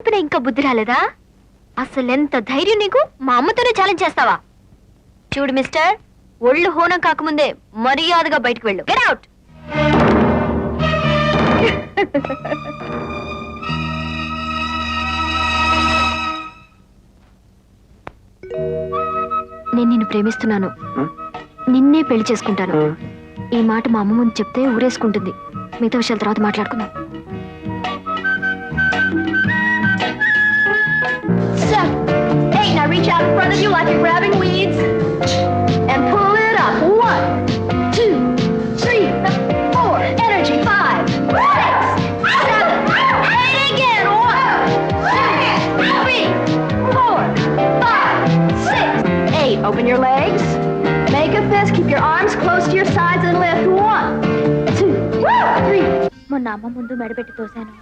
ఇంకా బుద్ధి రాలేదా? అసలు ఎంత ధైర్యం నీకు? మా అమ్మతోనే ఛాలెంజ్ చేస్తావా? చూడు మిస్టర్, ఒళ్ళు హోనం కాకముందే మర్యాదగా బయటకు వెళ్ళు. Get out. నేను నిన్ను ప్రేమిస్తున్నాను, నిన్నే పెళ్లి చేసుకుంటాను. ఈ మాట మా అమ్మ ముందు చెప్తే ఊరేసుకుంటుంది. మిగతా విషయాల తర్వాత మాట్లాడుకుందాం. Hey, now reach out in front of you like you're grabbing weeds and pull it up. 1, 2, 3, 4. Energy. 5, 6, 7, 8 again. 1, 2, 3, 4, 5, 6, 8. Open your legs. Make a fist. Keep your arms close to your sides and lift. 1, 2, 3. మొన్న అమ్మ ముందు మెడపెట్టి తోసాను.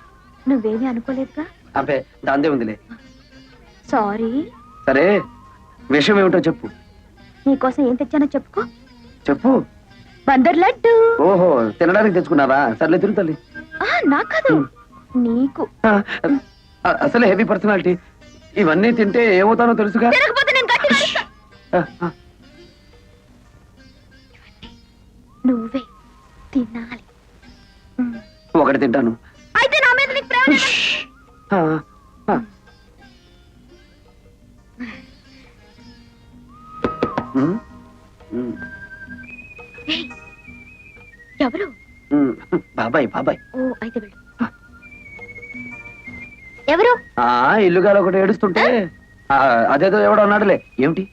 నువ్వేమీ అనుకోలేదుగా? అబ్బే దాందే ఉందిలే. Sorry. సరే, విషయం ఏమిటో చెప్పు. నీకోసం ఏం తెచ్చానో చెప్పుకో. చెప్పు. బందర్ లడ్డు. ఓహో, తినడానికి తెచ్చుకున్నావా? సర్లే తిను తల్లి. నాకు కాదు, నీకు. అసలే హెవీ పర్సనాలిటీ, ఇవన్నీ తింటే ఏమవుతానో తెలుసుగా. తినకపోతే నేను గట్టిగా అరుస్తా. నువ్వే తినాలి. ఒకటి తింటాను. అయితే నా మీద నీకు ప్రేమ లేదా? ఎవరు? బాబాయ్. బాబాయ్. ఓ, అయితే వెళ్ళు. ఎవరు? ఇల్లుగాలు ఒకటి ఏడుస్తుంటే అదేదో ఎవడో అన్నాడులే. ఏమిటి?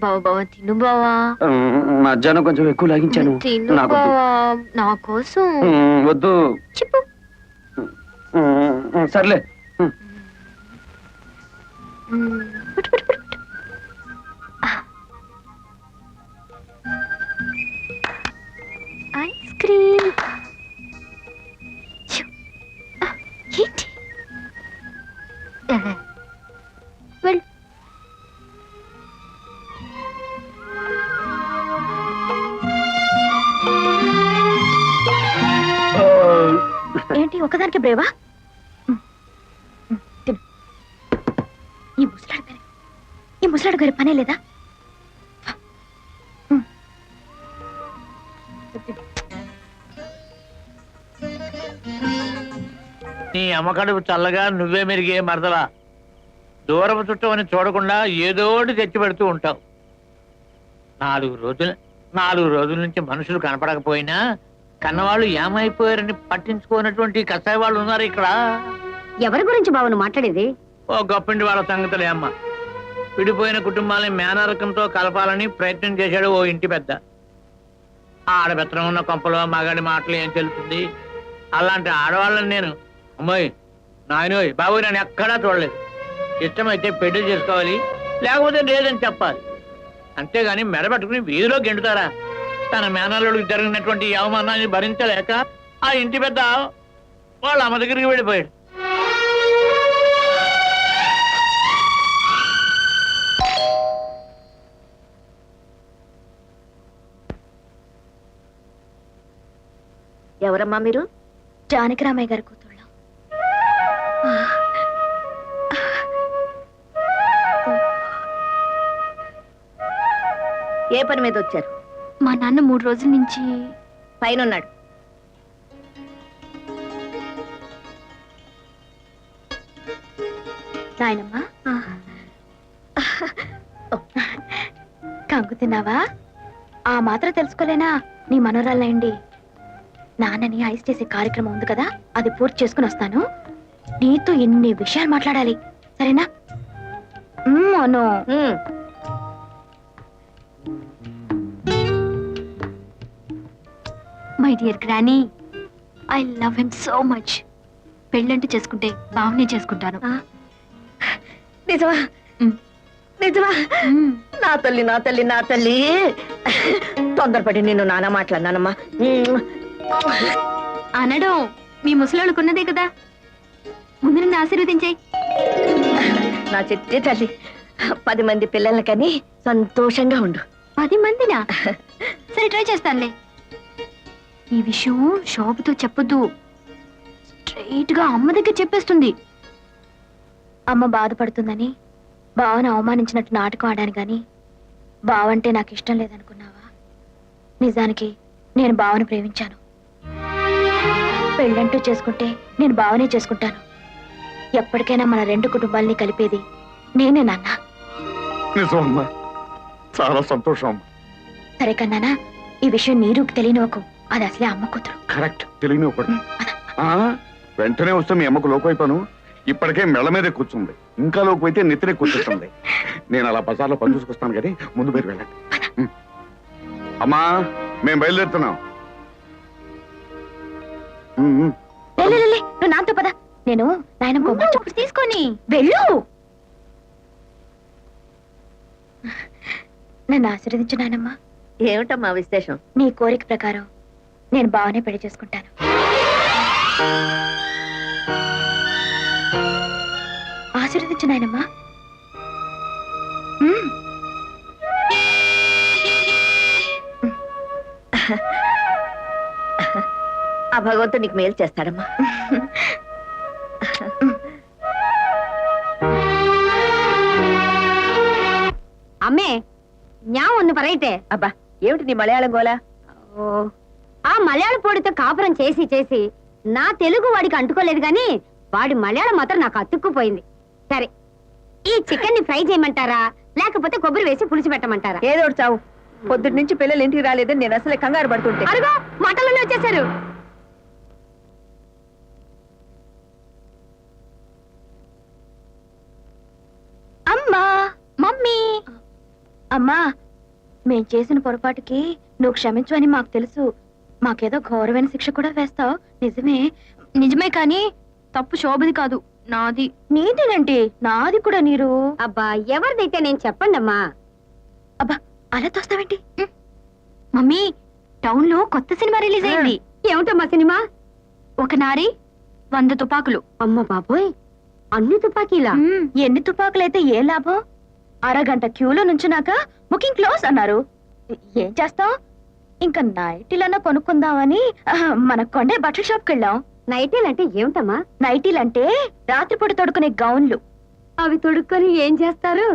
బావా తిను బావా. మధ్యాహ్నం కొంచెం ఎక్కువ లాగించాను. నా కోసం. వద్దు చెప్పు. సర్లే. Ice cream. ఏంటి? వెళ్ళు. ఏంటి ఒకదానికి బ్రేవా? ఈ ముసలాడు గారి పనే లేదా? నీ అమ్మకడుపు చల్లగా నువ్వే మెరిగే మరదలా. దూరపు చుట్టం అని చూడకుండా ఏదోటి తెచ్చి పెడుతూ ఉంటావు. 4 రోజుల నుంచి మనుషులు కనపడకపోయినా కన్నవాళ్ళు ఏమైపోయారని పట్టించుకోనటువంటి కసాయి వాళ్ళు ఉన్నారు ఇక్కడ. ఎవరి గురించి బావను మాట్లాడేది? ఓ గొప్పిండి వాళ్ళ సంగతులే అమ్మ. విడిపోయిన కుటుంబాలని మేనరకంతో కలపాలని ప్రయత్నం చేశాడు ఓ ఇంటి పెద్ద. ఆడబెత్తనం ఉన్న కొంపలో మగాడి మాటలు ఏం తెలుస్తుంది? అలాంటి ఆడవాళ్ళని నేను అమ్మాయి నాయనోయ్ బాబోయ్ నేను ఎక్కడా చూడలేదు. ఇష్టమైతే పెళ్లి చేసుకోవాలి, లేకపోతే లేదని చెప్పాలి. అంతేగాని మెడబెట్టుకుని వీధిలో గెంటుతారా? తన మేనల్లుడికి జరిగినటువంటి అవమానాన్ని భరించలేక ఆ ఇంటి పెద్ద వాళ్ళ అమ్మ దగ్గరికి వెళ్ళిపోయాడు. ఎవరమ్మా మీరు? జానకిరామయ్య గారి కూతుళ్ళ. ఏ పని మీద వచ్చారు? మా నాన్న 3 రోజుల నుంచి పైన ఉన్నాడు. నాయనమ్మా, కంగు తిన్నావా? ఆ మాత్రం తెలుసుకోలేనా? నీ మనోరాలండి. నాన్నని ఐస్ చేసే కార్యక్రమం ఉంది కదా, అది పూర్తి చేసుకుని వస్తాను. నీతో ఎన్ని విషయాలు మాట్లాడాలి, సరేనా? Anu. My dear granny, I love him so much. పెళ్ళంటూ చేసుకుంటే బావనే చేసుకుంటాను. నిజమా? నిజమా? నా తల్లి నా తల్లి నా తల్లి. తొందరపడి నిన్ను నాన్న మాట్లాడినానమ్మా. అనడం మీ ముసలాళ్ళకున్నదే కదా. ముందు నిన్ను ఆశీర్వదించాయి. నా చిట్టి తల్లి, 10 మంది పిల్లల్ని కని సంతోషంగా ఉండు. 10 మందినా? సరే ట్రై చేస్తానులే. ఈ విషయం శోభతో చెప్పొద్దు. స్ట్రైట్ గా అమ్మ దగ్గర చెప్పేస్తుంది. అమ్మ బాధపడుతుందని బావను అవమానించినట్టు నాటకం ఆడాను గాని బావంటే నాకు ఇష్టం లేదనుకున్నావా? నిజానికి నేను బావను ప్రేమించాను. పెళ్ళంటూ చేసుకుంటే నేను బావనే చేసుకుంటాను. ఎప్పటికైనా మన రెండు కుటుంబాల్ని కలిపేది నేనే నాన్న. నిజం అమ్మా, చాలా సంతోషం అమ్మా. సరే కన్నానా, ఈ విషయం నీరుకు తెలియనివ్వకు. అది అసలే అమ్మ కూతురు. కరెక్ట్, తెలియని ఒకటి. వెంటనే వస్తే మీ అమ్మకు లోకైపోను. ఇప్పటికే మెళ్ళ మీదే కూర్చుంది, ఇంకా లోకు అయితే నెత్తినే కూర్చుంటుంది. నేను అలా బజార్లో పని చూసుకొస్తాను కానీ ముందు మీరు వెళ్ళండి. అమ్మా, మేము బయలుదేరుతున్నాం. లే, లే, లే, లే, నువ్వు నాతో పద. నేను నాయనమ్మ తీసుకొని వెళ్ళు. నన్ను ఆశీర్వదించు నాయనమ్మా. ఏమిటమ్మా విశేషం? నీ కోరిక ప్రకారం నేను బాగానే పెళ్లి చేసుకుంటాను. ఆశీర్వదించు నాయనమ్మా. ఆ భగవంతుడు నీకు మేలు చేస్తాడమ్మా. అమ్మే ஞாபகம் ஒண்ணு பரையிட்டே. అబ్బా, ఏమిటి నీ మలయాళం గోలా? ఆ మలయాళ పొడితో కాపురం చేసి చేసి నా తెలుగు వాడికి అంటుకోలేదు గాని వాడి మలయాళం మాత్రం నాకు అతుక్కుపోయింది. సరే, ఈ చికెన్ ని ఫ్రై చేయమంటారా లేకపోతే కొబ్బరి వేసి పులిసి పెట్టమంటారా? ఏదో ఒకటి చావు. పొద్దుటి నుంచి పిల్లలు ఇంటికి రాలేదని నేను అసలే కంగారు పడుతుంటే. అరుగో మటన్లోనే వచ్చేసారు. అమ్మా, మమ్మీ. అమ్మా, మేం చేసిన పొరపాటుకి నువ్వు క్షమించు మాకు తెలుసు. మాకేదో ఘోరమైన శిక్ష కూడా వేస్తావు. నిజమే? నిజమే, కానీ తప్పు శోభది కాదు, నాది. నీదేనండి, నాది కూడా. నీరు అబ్బా, ఎవరిదైతే నేను చెప్పండి అమ్మా. అబ్బా, అలా తోస్తావేంటి? మమ్మీ, టౌన్ లో కొత్త సినిమా రిలీజ్ అయింది. ఏమిటమ్మా సినిమా? ఒక నారి 100 తుపాకులు. అమ్మ బాబోయ్, అన్ని తుపాకీలా? ఎన్ని తుపాకులైతే ఏ లాభం? అరగంట క్యూలో నుంచున్నాక బుకింగ్ క్లోజ్ అన్నారు. ఏం చేస్తాం? ఇంకా నైటీలన్నా కొనుక్కుందామని మన కొండే బట్టల షాప్కి వెళ్ళాం. నైటీలంటే ఏమిటమ్మా? నైటీలంటే రాత్రిపూట తొడుకునే గౌన్లు. అవి తొడుక్కొని ఏం చేస్తారు?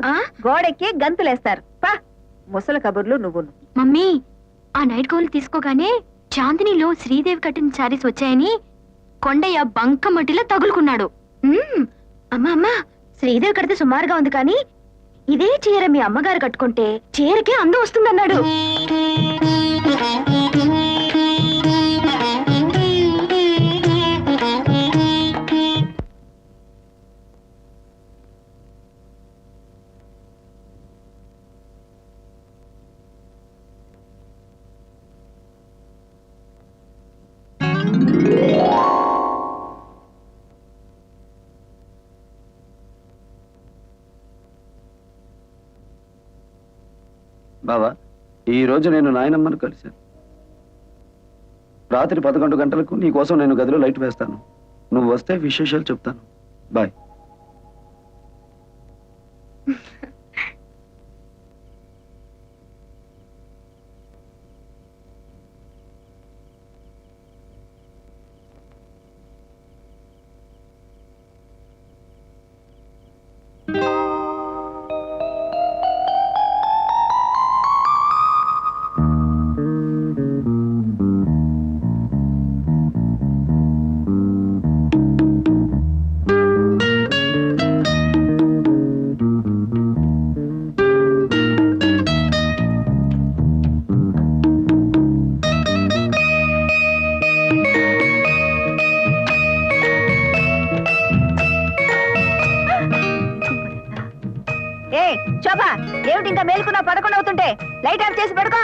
గోడెక్కి గంతులేస్తారు. పా, ముసల కబుర్లు నువ్వు. మమ్మీ, ఆ నైట్ గౌన్లు తీసుకోగానే చాందినిలో శ్రీదేవి కట్టిన శారీస్ వచ్చాయని కొండయ్య బంకమట్టిలో తగులుకున్నాడు. అమ్మా అమ్మా, శ్రీదేవి కడితే సుమారుగా ఉంది కానీ ఇదే చీర మీ అమ్మగారు కట్టుకుంటే చీరకే అందం వస్తుందన్నాడు. బావా, ఈ రోజు నేను నాయనమ్మను కలిశాను. రాత్రి 11 గంటలకు నీ కోసం నేను గదిలో లైట్ వేస్తాను. నువ్వు వస్తే విశేషాలు చెప్తాను. బాయ్. ఏ శోభ, ఏమిటి ఇంకా మేలుకున్నా? 11 అవుతుంటే లైట్ ఆఫ్ చేసి పడుకో.